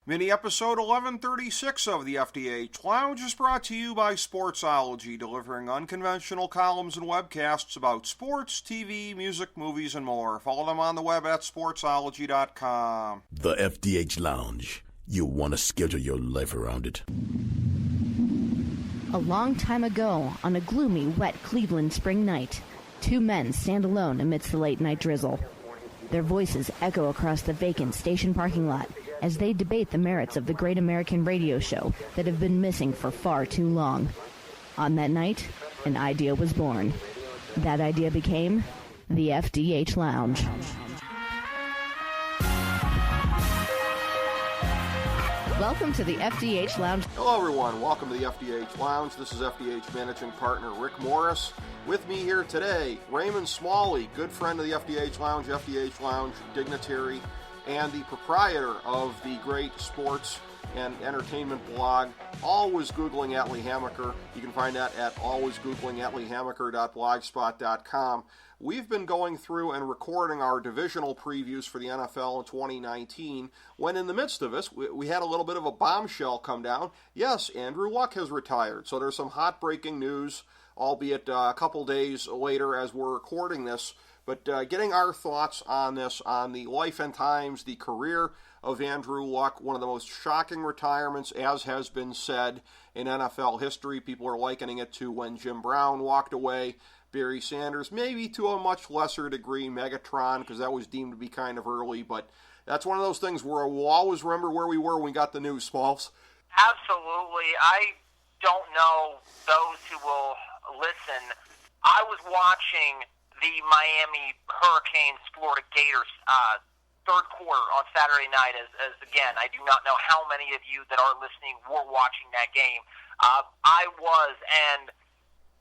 Mini-episode 1136 of the FDH Lounge is brought to you by Sportsology, delivering unconventional columns and webcasts about sports, TV, music, movies, and more. Follow them on the web at sportsology.com. The FDH Lounge. You'll want to schedule your life around it. A long time ago, on a gloomy, wet Cleveland spring night, two men stand alone amidst the late-night drizzle. Their voices echo across the vacant station parking lot as they debate the merits of the great American radio show that have been missing for far too long. On that night, an idea was born. That idea became the FDH Lounge. Welcome to the FDH Lounge. Hello everyone, welcome to the FDH Lounge. This is FDH Managing Partner Rick Morris. With me here today, Raymond Smalley, good friend of the FDH Lounge, Dignitary, and the proprietor of the great sports and entertainment blog, Always Googling Atlee Hammaker. You can find that at alwaysgooglingatleehammaker.blogspot.com. We've been going through and recording our divisional previews for the NFL in 2019, when in the midst of this, we had a little bit of a bombshell come down. Yes, Andrew Luck has retired, so there's some hot breaking news, albeit a couple days later as we're recording this. But getting our thoughts on this, on the life and times, the career of Andrew Luck, one of the most shocking retirements, as has been said, in NFL history. People are likening it to when Jim Brown walked away, Barry Sanders, maybe to a much lesser degree, Megatron, because that was deemed to be kind of early. But that's one of those things where we'll always remember where we were when we got the news, Smalls. Absolutely. I don't know those who will listen. I was watching the Miami Hurricanes Florida Gators third quarter on Saturday night as again, I do not know how many of you that are listening were watching that game. I was, and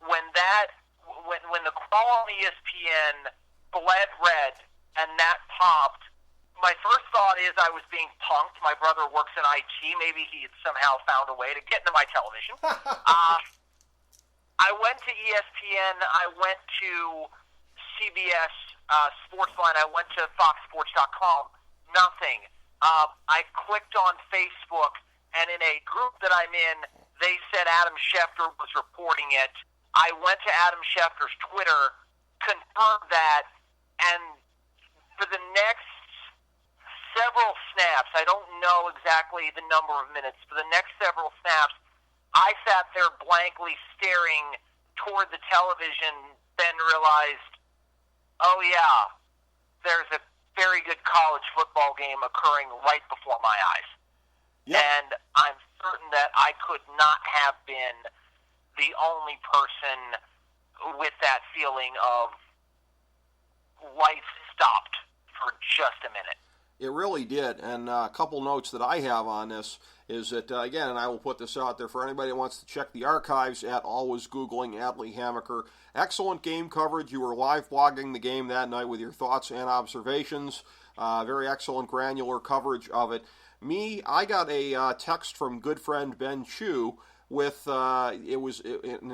when the call on ESPN bled red and that popped, my first thought is I was being punked. My brother works in IT. Maybe he had somehow found a way to get into my television. I went to ESPN. I went to CBS Sportsline. I went to FoxSports.com. Nothing. I clicked on Facebook, and in a group that I'm in, they said Adam Schefter was reporting it. I went to Adam Schefter's Twitter, confirmed that, and for the next several snaps, I don't know exactly the number of minutes, for the next several snaps, I sat there blankly staring toward the television, then realized, oh yeah, there's a very good college football game occurring right before my eyes. Yep. And I'm certain that I could not have been the only person with that feeling of life stopped for just a minute. It really did, and a couple notes that I have on this is that, again, and I will put this out there for anybody that wants to check the archives at Always Googling Atlee Hammaker. Excellent game coverage. You were live blogging the game that night with your thoughts and observations. Very excellent granular coverage of it. Me, I got a text from good friend Ben Chu with,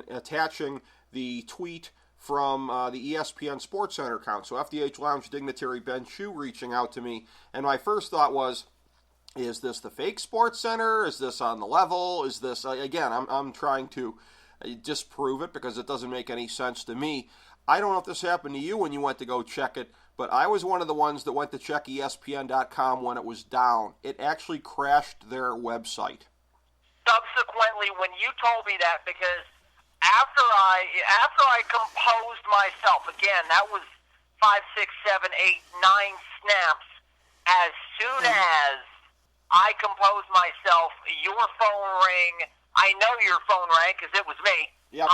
attaching the tweet from the ESPN SportsCenter account. So FDH Lounge Dignitary Ben Chu reaching out to me, and my first thought was, is this the fake SportsCenter? Is this on the level? Is this, again, I'm trying to disprove it because it doesn't make any sense to me. I don't know if this happened to you when you went to go check it, but I was one of the ones that went to check ESPN.com when it was down. It actually crashed their website. Subsequently, when you told me that, because after I composed myself, again, that was 5, 6, 7, 8, 9 snaps. As soon as I composed myself, your phone rang. I know your phone rang because it was me. Yep.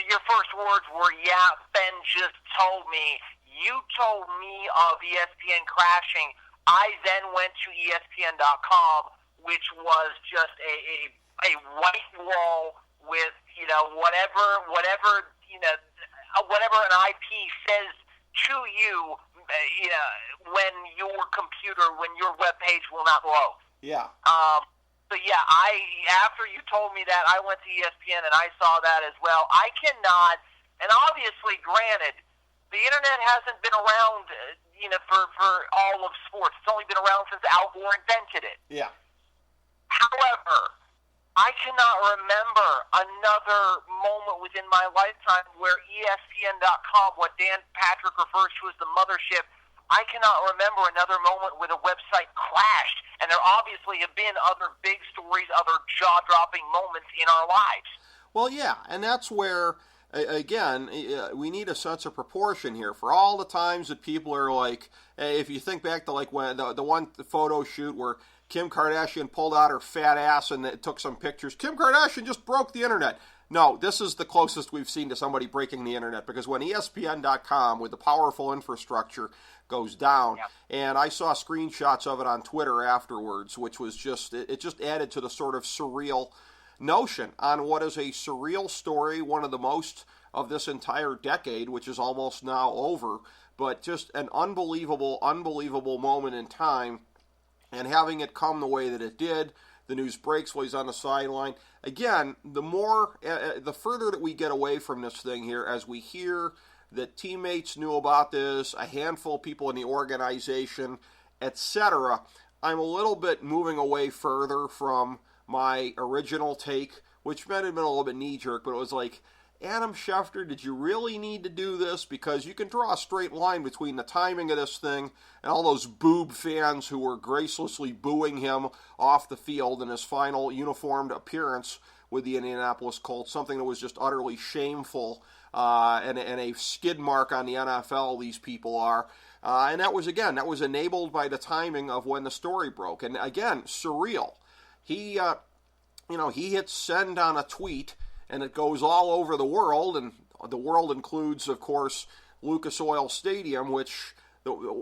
Your first words were, yeah, Ben just told me. You told me of ESPN crashing. I then went to ESPN.com, which was just a white wall with, whatever an IP says to you, when your web page will not load. Yeah. So yeah, after you told me that, I went to ESPN and I saw that as well. I cannot, and obviously, granted, The internet hasn't been around, for all of sports. It's only been around since Al Gore invented it. Yeah. However, I cannot remember another moment within my lifetime where ESPN.com, what Dan Patrick refers to as the mothership, I cannot remember another moment where the website crashed. And there obviously have been other big stories, other jaw-dropping moments in our lives. Well, yeah, and that's where, again, we need a sense of proportion here. For all the times that people are like, if you think back to like when the one photo shoot where Kim Kardashian pulled out her fat ass and it took some pictures, Kim Kardashian just broke the internet. No, this is the closest we've seen to somebody breaking the internet, because when ESPN.com, with the powerful infrastructure, goes down, and I saw screenshots of it on Twitter afterwards, which was just added to the sort of surreal notion on what is a surreal story, one of the most of this entire decade, which is almost now over, but just an unbelievable moment in time, and having it come the way that it did. The news breaks while he's on the sideline. Again, the further that we get away from this thing here, as we hear that teammates knew about this, a handful of people in the organization, etc., I'm a little bit moving away further from my original take, which might have been a little bit knee-jerk, but it was like, Adam Schefter, did you really need to do this? Because you can draw a straight line between the timing of this thing and all those boob fans who were gracelessly booing him off the field in his final uniformed appearance with the Indianapolis Colts, something that was just utterly shameful and a skid mark on the NFL, these people are. And that was enabled by the timing of when the story broke. And again, surreal. He hits send on a tweet, and it goes all over the world, and the world includes, of course, Lucas Oil Stadium, which,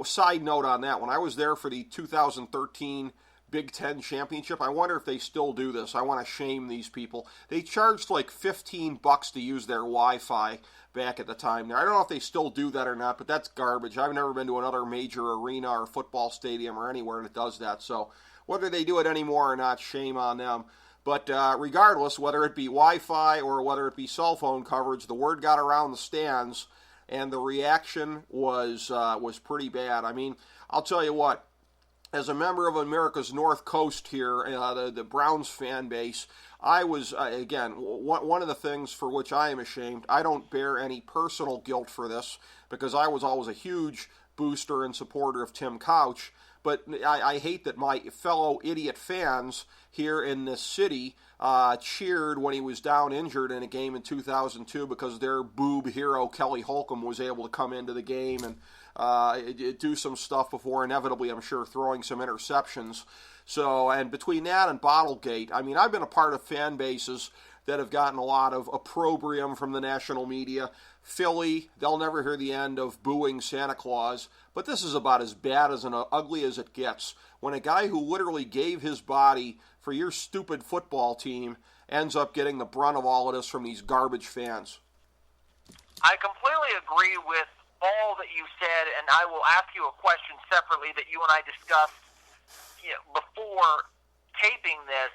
side note on that, when I was there for the 2013 Big Ten Championship, I wonder if they still do this. I want to shame these people. They charged like $15 to use their Wi-Fi back at the time there. I don't know if they still do that or not, but that's garbage. I've never been to another major arena or football stadium or anywhere that does that, so whether they do it anymore or not, shame on them. But regardless, whether it be Wi-Fi or whether it be cell phone coverage, the word got around the stands, and the reaction was pretty bad. I mean, I'll tell you what, as a member of America's North Coast here, the Browns fan base, I was, again, one of the things for which I am ashamed, I don't bear any personal guilt for this, because I was always a huge booster and supporter of Tim Couch, but I hate that my fellow idiot fans here in this city cheered when he was down injured in a game in 2002 because their boob hero Kelly Holcomb was able to come into the game and do some stuff before inevitably, I'm sure, throwing some interceptions. So, and between that and Bottlegate, I mean, I've been a part of fan bases that have gotten a lot of opprobrium from the national media. Philly, they'll never hear the end of booing Santa Claus, but this is about as bad as and ugly as it gets. When a guy who literally gave his body for your stupid football team ends up getting the brunt of all of this from these garbage fans. I completely agree with all that you said, and I will ask you a question separately that you and I discussed before taping this.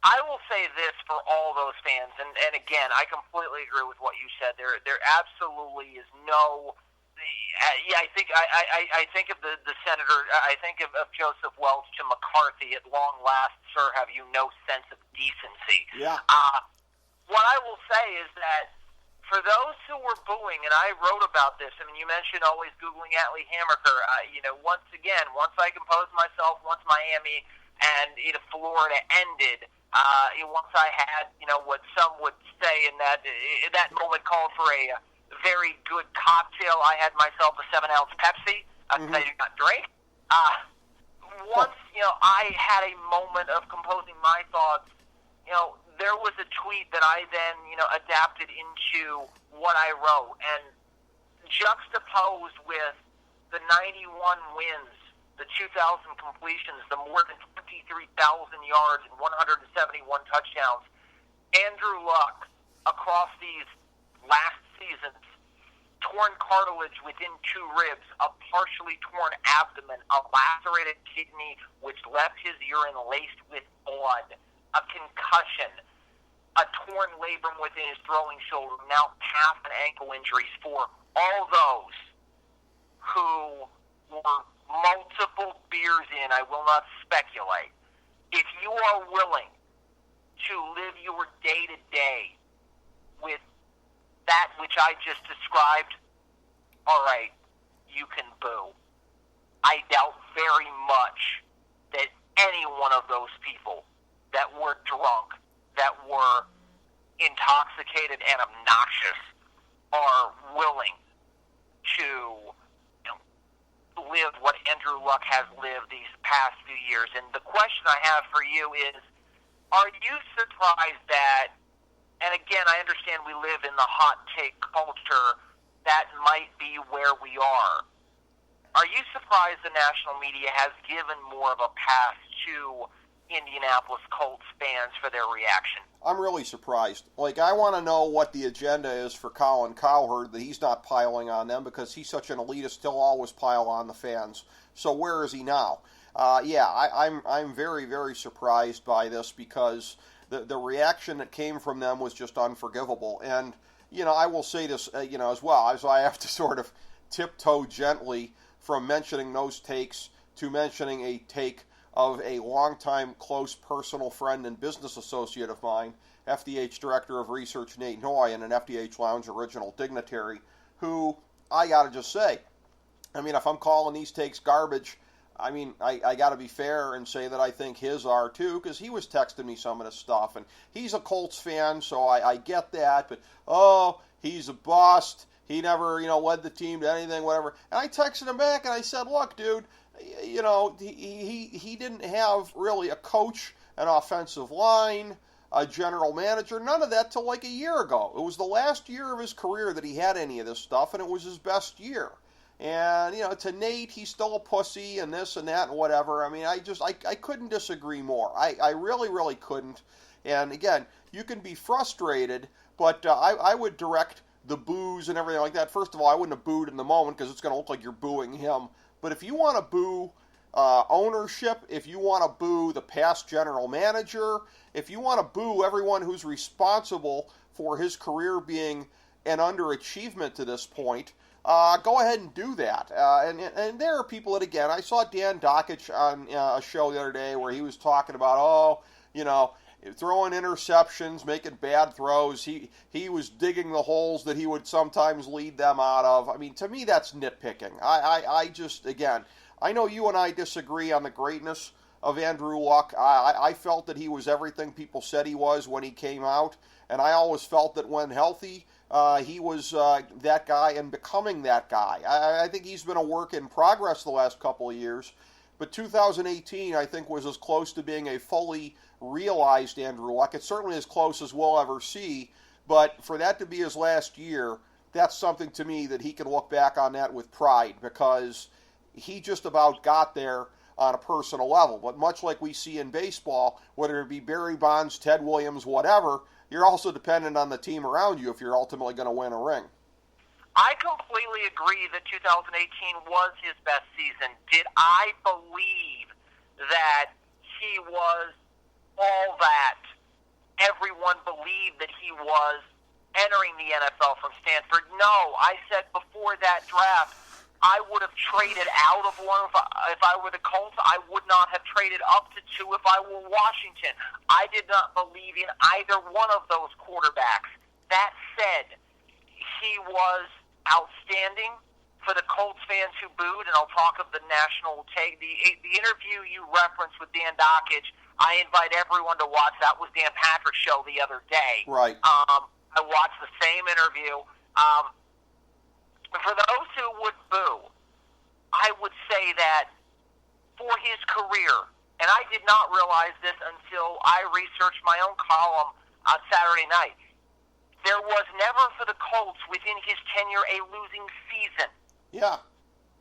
I will say this for all those fans, and again, I completely agree with what you said. There absolutely is no. I think of the senator. I think of Joseph Welch to McCarthy. At long last, sir, have you no sense of decency? Yeah. What I will say is that for those who were booing, and I wrote about this. I mean, you mentioned always Googling Atlee Hammaker. Once I composed myself, once Miami and Florida ended. Once I had, what some would say in that moment called for a very good cocktail, I had myself a 7-ounce Pepsi. I did not drink. Once, I had a moment of composing my thoughts, there was a tweet that I then, adapted into what I wrote, and juxtaposed with the 91 wins, the 2,000 completions, the more than 23,000 yards and 171 touchdowns. Andrew Luck, across these last seasons, torn cartilage within 2 ribs, a partially torn abdomen, a lacerated kidney which left his urine laced with blood, a concussion, a torn labrum within his throwing shoulder, now calf and ankle injuries for all those who were multiple beers in, I will not speculate, if you are willing to live your day-to-day with that which I just described, all right, you can boo. I doubt very much that any one of those people that were drunk, that were intoxicated and obnoxious, are willing to live what Andrew Luck has lived these past few years. And the question I have for you is, are you surprised that, and again, I understand we live in the hot take culture, that might be where we are. Are you surprised the national media has given more of a pass to Indianapolis Colts fans for their reaction? I'm really surprised. I want to know what the agenda is for Colin Cowherd, that he's not piling on them, because he's such an elitist, he'll always pile on the fans. So where is he now? I'm very, very surprised by this, because the reaction that came from them was just unforgivable. And, I will say this, as well, as I have to sort of tiptoe gently from mentioning those takes to mentioning a take of a longtime close personal friend and business associate of mine, FDH Director of Research Nate Noy, and an FDH Lounge original Dignitary, who, I gotta just say, if I'm calling these takes garbage, I got to be fair and say that I think his are too, because he was texting me some of this stuff, and he's a Colts fan, so I get that, but, he's a bust, he never, led the team to anything, whatever. And I texted him back, and I said, look, dude, he didn't have really a coach, an offensive line, a general manager, none of that till like a year ago. It was the last year of his career that he had any of this stuff, and it was his best year. And, to Nate, he's still a pussy and this and that and whatever. I couldn't disagree more. I really, really couldn't. And, again, you can be frustrated, but I would direct the boos and everything like that. First of all, I wouldn't have booed in the moment because it's going to look like you're booing him. But if you want to boo ownership, if you want to boo the past general manager, if you want to boo everyone who's responsible for his career being an underachievement to this point, go ahead and do that. And there are people that, again, I saw Dan Dockich on a show the other day where he was talking about, throwing interceptions, making bad throws. He was digging the holes that he would sometimes lead them out of. To me, that's nitpicking. I just, again, I know you and I disagree on the greatness of Andrew Luck. I felt that he was everything people said he was when he came out, and I always felt that when healthy, he was that guy and becoming that guy. I think he's been a work in progress the last couple of years, but 2018, I think, was as close to being a fully realized Andrew Luck. It's certainly as close as we'll ever see, but for that to be his last year, that's something to me that he can look back on that with pride, because he just about got there on a personal level. But much like we see in baseball, whether it be Barry Bonds, Ted Williams, whatever, you're also dependent on the team around you if you're ultimately going to win a ring. I completely agree that 2018 was his best season. Did I believe that he was all that everyone believed that he was entering the NFL from Stanford? No. I said before that draft, I would have traded out of one if I were the Colts. I would not have traded up to two if I were Washington. I did not believe in either one of those quarterbacks. That said, he was outstanding for the Colts fans who booed, and I'll talk of the national take. The interview you referenced with Dan Dockich, I invite everyone to watch. That was Dan Patrick's show the other day. Right. I watched the same interview. For those who would boo, I would say that for his career, and I did not realize this until I researched my own column on Saturday night, there was never for the Colts within his tenure a losing season. Yeah.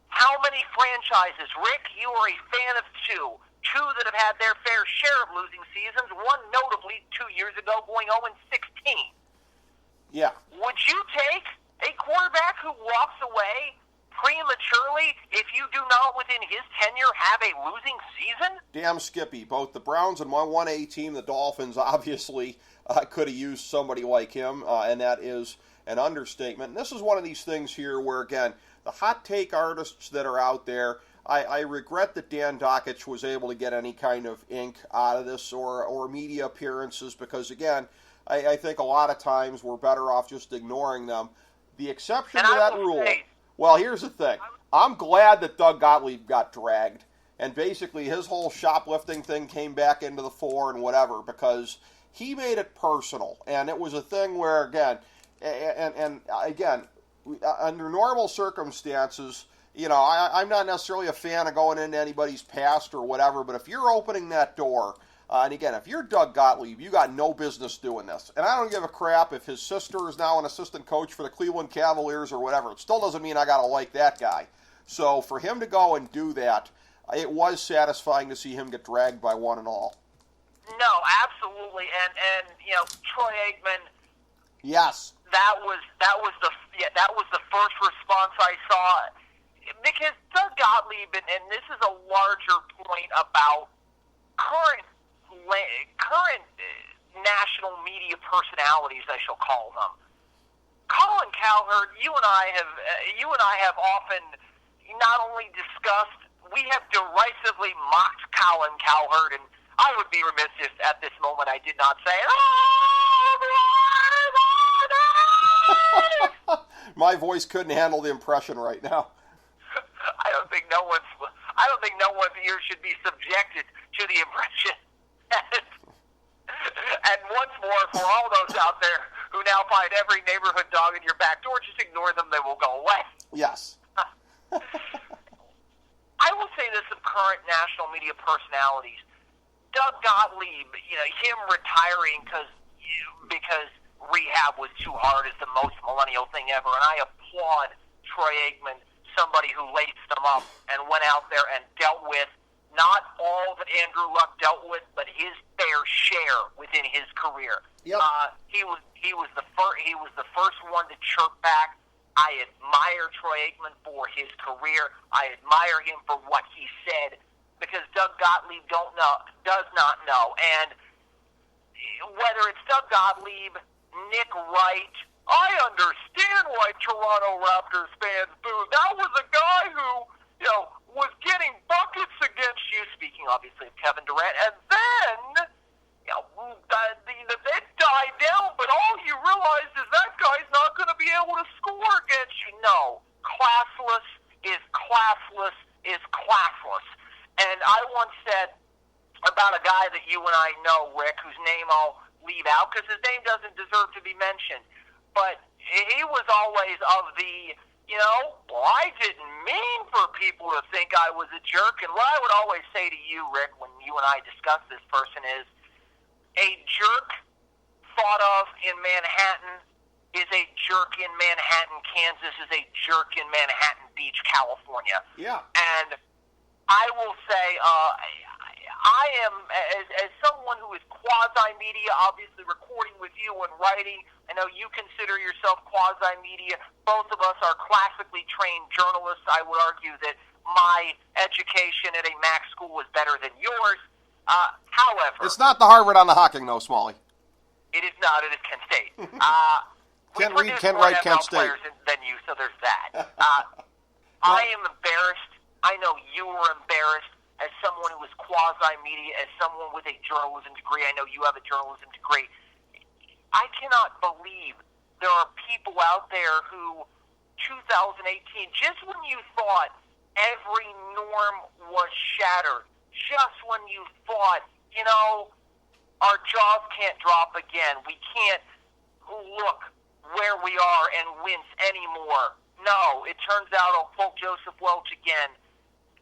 How many franchises? Rick, you are a fan of two that have had their fair share of losing seasons, one notably 2 years ago going 0-16. Yeah. Would you take a quarterback who walks away prematurely if you do not within his tenure have a losing season? Damn Skippy. Both the Browns and my 1A team, the Dolphins, obviously could have used somebody like him, and that is an understatement. And this is one of these things here where, again, the hot take artists that are out there, I regret that Dan Dockich was able to get any kind of ink out of this or media appearances because, again, I think a lot of times we're better off just ignoring them. The exception to that rule, well, here's the thing. I'm glad that Doug Gottlieb got dragged, and basically his whole shoplifting thing came back into the fore and whatever, because he made it personal, and it was a thing where, again, under normal circumstances, you know, I'm not necessarily a fan of going into anybody's past or whatever, but if you're opening that door, and again, if you're Doug Gottlieb, you got no business doing this. And I don't give a crap if his sister is now an assistant coach for the Cleveland Cavaliers or whatever. It still doesn't mean I got to like that guy. So for him to go and do that, it was satisfying to see him get dragged by one and all. No, absolutely. And you know, Troy Aikman. Yes. That was the first response I saw, because Doug Gottlieb, and this is a larger point about current national media personalities, I shall call them. Colin Cowherd, you and I have often not only discussed, we have derisively mocked Colin Cowherd, and I would be remiss if at this moment I did not say, my voice couldn't handle the impression right now. I don't think no one's ears should be subjected to the impression. And once more, for all those out there who now find every neighborhood dog in your back door, just ignore them; they will go away. Yes. I will say this of current national media personalities: Doug Gottlieb, you know, him retiring because rehab was too hard is the most millennial thing ever, and I applaud Troy Aikman, somebody who laced them up and went out there and dealt with not all that Andrew Luck dealt with, but his fair share within his career. Yep. He was the first one to chirp back. I admire Troy Aikman for his career. I admire him for what he said, because Doug Gottlieb does not know. And whether it's Doug Gottlieb, Nick Wright, I understand why Toronto Raptors fans boo. That was a guy who, you know, was getting buckets against you, speaking obviously of Kevin Durant, and then, you know, it died down, but all you realized is that guy's not going to be able to score against you. No, classless is classless is classless. And I once said about a guy that you and I know, Rick, whose name I'll leave out because his name doesn't deserve to be mentioned, but he was always of the, you know, well, I didn't mean for people to think I was a jerk. And what I would always say to you, Rick, when you and I discuss this person is, a jerk thought of in Manhattan is a jerk in Manhattan, Kansas is a jerk in Manhattan Beach, California. Yeah. And I will say, I am, as someone who is quasi-media, obviously recording with you and writing, I know you consider yourself quasi-media. Both of us are classically trained journalists. I would argue that my education at a Mac school was better than yours. However... It's not the Harvard on the Hocking, though, Smalley. It is not. It is Kent State. Kent read, Kent write, Kent State. Than you, so there's that. I am embarrassed. I know you were embarrassed as someone who is quasi-media, as someone with a journalism degree. I know you have a journalism degree. I cannot believe there are people out there who, 2018, just when you thought every norm was shattered, just when you thought, you know, our jaws can't drop again, we can't look where we are and wince anymore. No, it turns out, I'll quote Joseph Welch again,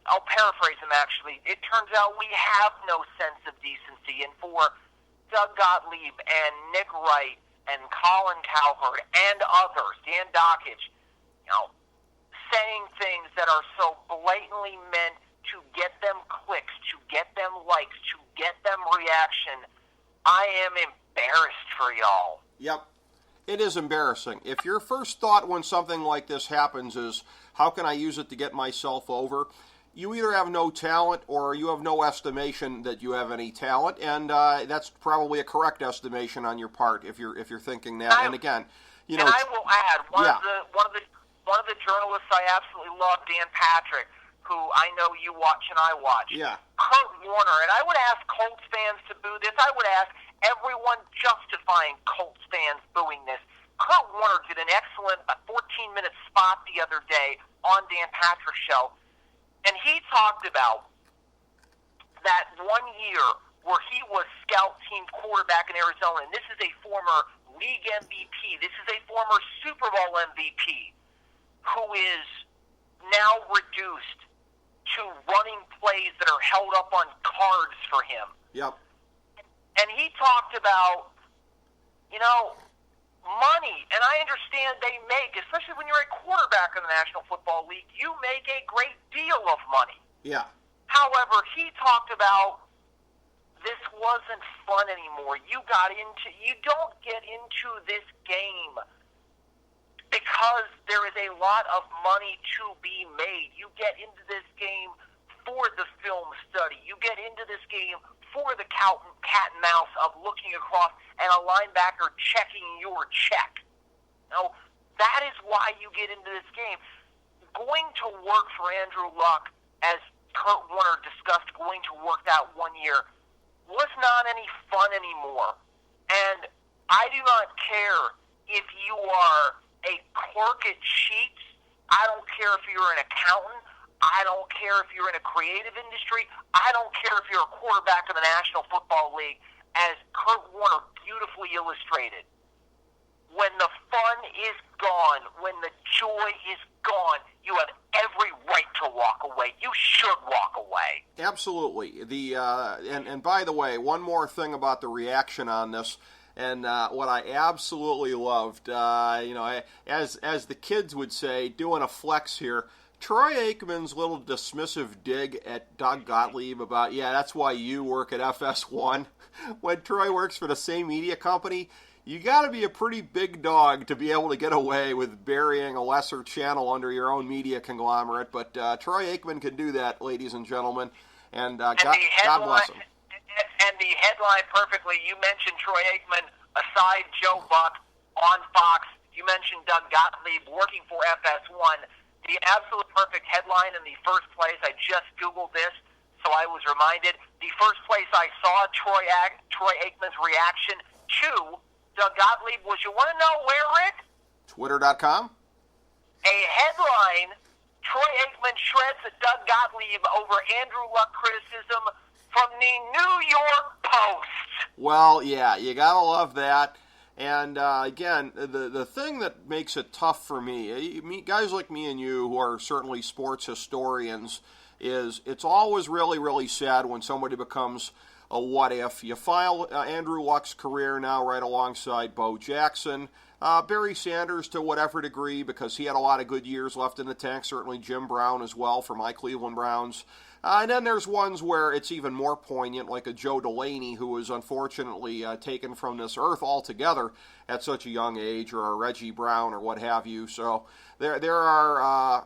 I'll paraphrase him actually, it turns out we have no sense of decency. And for Doug Gottlieb and Nick Wright and Colin Cowherd and others, Dan Dockich, you know, saying things that are so blatantly meant to get them clicks, to get them likes, to get them reaction, I am embarrassed for y'all. Yep. It is embarrassing. If your first thought when something like this happens is, how can I use it to get myself over? You either have no talent or you have no estimation that you have any talent, and that's probably a correct estimation on your part if you're thinking that. And again, You know, and I will add one of the journalists I absolutely love, Dan Patrick, who I know you watch and I watch. Yeah. Kurt Warner, and I would ask Colts fans to boo this. I would ask everyone justifying Colts fans booing this. Kurt Warner did an excellent 14-minute spot the other day on Dan Patrick's show, and he talked about that 1 year where he was scout team quarterback in Arizona, and this is a former league MVP. This is a former Super Bowl MVP who is now reduced to running plays that are held up on cards for him. Yep. And he talked about, money. And I understand they make, especially when you're a quarterback in the National Football League, you make a great deal of money. Yeah. However, he talked about this wasn't fun anymore. You don't get into this game because there is a lot of money to be made. You get into this game for the film study. You get into this game for the cat and mouse of looking across and a linebacker checking your check. Now, that is why you get into this game. Going to work for Andrew Luck, as Kurt Warner discussed going to work that 1 year, was not any fun anymore. And I do not care if you are a clerk at Sheetz. I don't care if you're an accountant. I don't care if you're in a creative industry. I don't care if you're a quarterback in the National Football League, as Kurt Warner beautifully illustrated. When the fun is gone, when the joy is gone, you have every right to walk away. You should walk away. Absolutely. And by the way, one more thing about the reaction on this. And what I absolutely loved, as the kids would say, doing a flex here, Troy Aikman's little dismissive dig at Doug Gottlieb about, that's why you work at FS1. When Troy works for the same media company, you got to be a pretty big dog to be able to get away with burying a lesser channel under your own media conglomerate. But Troy Aikman can do that, ladies and gentlemen. And God bless him. And the headline perfectly, you mentioned Troy Aikman aside Joe Buck on Fox. You mentioned Doug Gottlieb working for FS1. The absolute perfect headline in the first place, I just Googled this, so I was reminded. The first place I saw Troy Aikman's reaction to Doug Gottlieb was, you want to know where, Rick? Twitter.com. A headline, Troy Aikman shreds at Doug Gottlieb over Andrew Luck criticism from the New York Post. Well, yeah, you got to love that. And again, the thing that makes it tough for me, guys like me and you who are certainly sports historians, is it's always really, really sad when somebody becomes a what if. You file Andrew Luck's career now right alongside Bo Jackson, Barry Sanders to whatever degree because he had a lot of good years left in the tank, certainly Jim Brown as well for my Cleveland Browns. And then there's ones where it's even more poignant, like a Joe Delaney, who was unfortunately taken from this earth altogether at such a young age, or a Reggie Brown, or what have you. So there are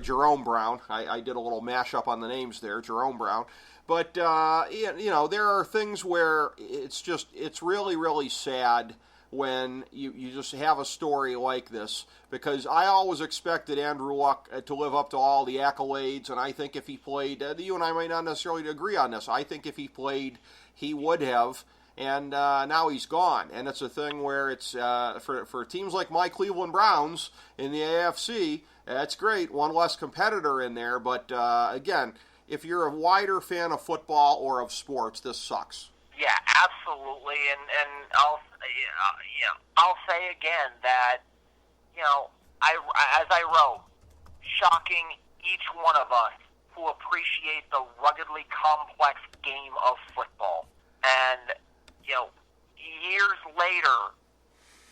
Jerome Brown. I did a little mashup on the names there, Jerome Brown. But there are things where it's really, really sad when you just have a story like this, because I always expected Andrew Luck to live up to all the accolades, and I think if he played, you and I might not necessarily agree on this, I think if he played, he would have, and now he's gone. And it's a thing where it's, for teams like my Cleveland Browns in the AFC, that's great, one less competitor in there, but again, if you're a wider fan of football or of sports, this sucks. Yeah, absolutely, and I'll say again that, as I wrote, shocking each one of us who appreciate the ruggedly complex game of football. And, years later,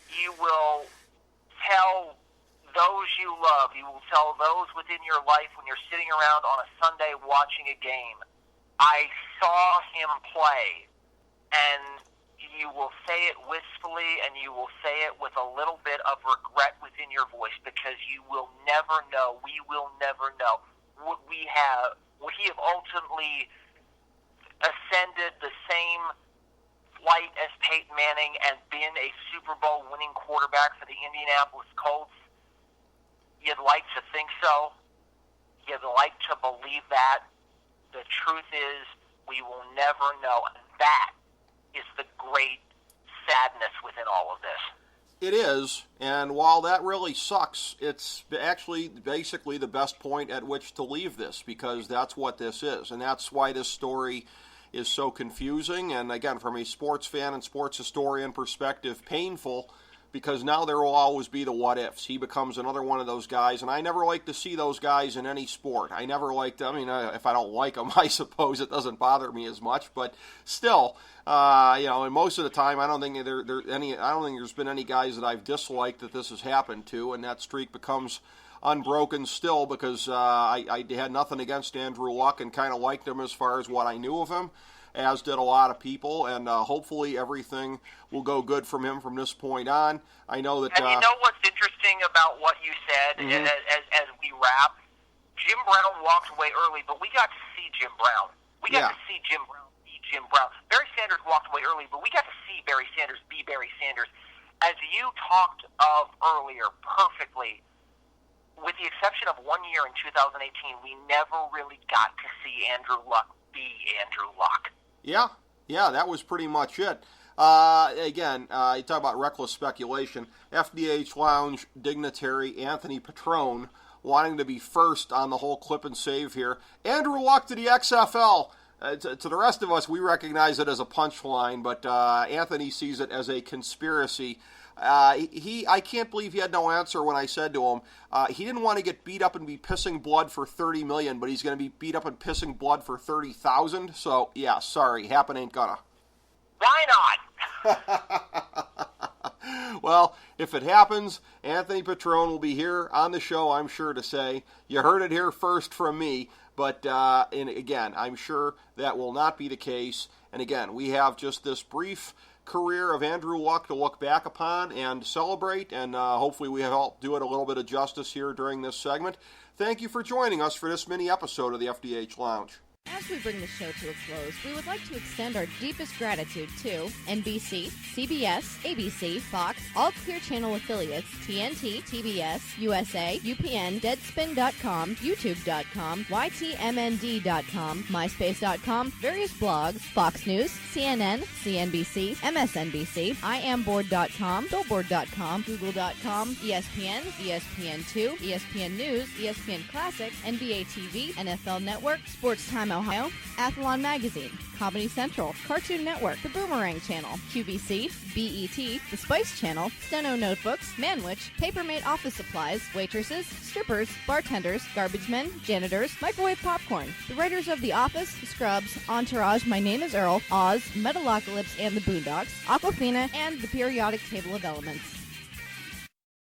you will tell those you love, you will tell those within your life when you're sitting around on a Sunday watching a game, I saw him play. And you will say it wistfully, and you will say it with a little bit of regret within your voice, because you will never know, we will never know, would he have ultimately ascended the same flight as Peyton Manning and been a Super Bowl winning quarterback for the Indianapolis Colts? You'd like to think so. You'd like to believe that. The truth is, we will never know. And that is the great sadness within all of this. It is, and while that really sucks, it's actually basically the best point at which to leave this, because that's what this is, and that's why this story is so confusing, and again, from a sports fan and sports historian perspective, painful, because now there will always be the what-ifs. He becomes another one of those guys, and I never like to see those guys in any sport. I never like to, if I don't like them, I suppose it doesn't bother me as much, but still, and most of the time, I don't think there's been any guys that I've disliked that this has happened to, and that streak becomes unbroken still, because I had nothing against Andrew Luck and kind of liked him as far as what I knew of him, as did a lot of people, and hopefully everything will go good from him from this point on. I know that. And you know what's interesting about what you said as we wrap? Jim Brown walked away early, but we got to see Jim Brown. We got to see Jim Brown be Jim Brown. Barry Sanders walked away early, but we got to see Barry Sanders be Barry Sanders. As you talked of earlier perfectly, with the exception of 1 year in 2018, we never really got to see Andrew Luck be Andrew Luck. Yeah, that was pretty much it. Again, you talk about reckless speculation. FDH Lounge dignitary Anthony Petrone wanting to be first on the whole clip and save here. Andrew Luck to the XFL. To the rest of us, we recognize it as a punchline, but Anthony sees it as a conspiracy. I can't believe he had no answer when I said to him, he didn't want to get beat up and be pissing blood for $30 million, but he's going to be beat up and pissing blood for $30,000. So yeah, sorry, happen ain't gonna. Why not? Well, if it happens, Anthony Petrone will be here on the show, I'm sure to say. You heard it here first from me, but and again, I'm sure that will not be the case. And again, we have just this brief career of Andrew Luck to look back upon and celebrate, and hopefully we have helped do it a little bit of justice here during this segment. Thank you for joining us for this mini episode of the FDH Lounge. As we bring the show to a close, we would like to extend our deepest gratitude to NBC, CBS, ABC, Fox, all Clear Channel affiliates, TNT, TBS, USA, UPN, Deadspin.com, YouTube.com, YTMND.com, MySpace.com, various blogs, Fox News, CNN, CNBC, MSNBC, IamBoard.com, Billboard.com, Google.com, ESPN, ESPN2, ESPN News, ESPN Classic, NBA TV, NFL Network, Sports Time Ohio, Athlon Magazine, Comedy Central, Cartoon Network, The Boomerang Channel, QVC, BET, The Spice Channel, Steno Notebooks, Manwich, Papermate Office Supplies, waitresses, strippers, bartenders, garbage men, janitors, microwave popcorn, the writers of The Office, Scrubs, Entourage, My Name is Earl, Oz, Metalocalypse and the Boondocks, Aquafina, and the periodic table of elements.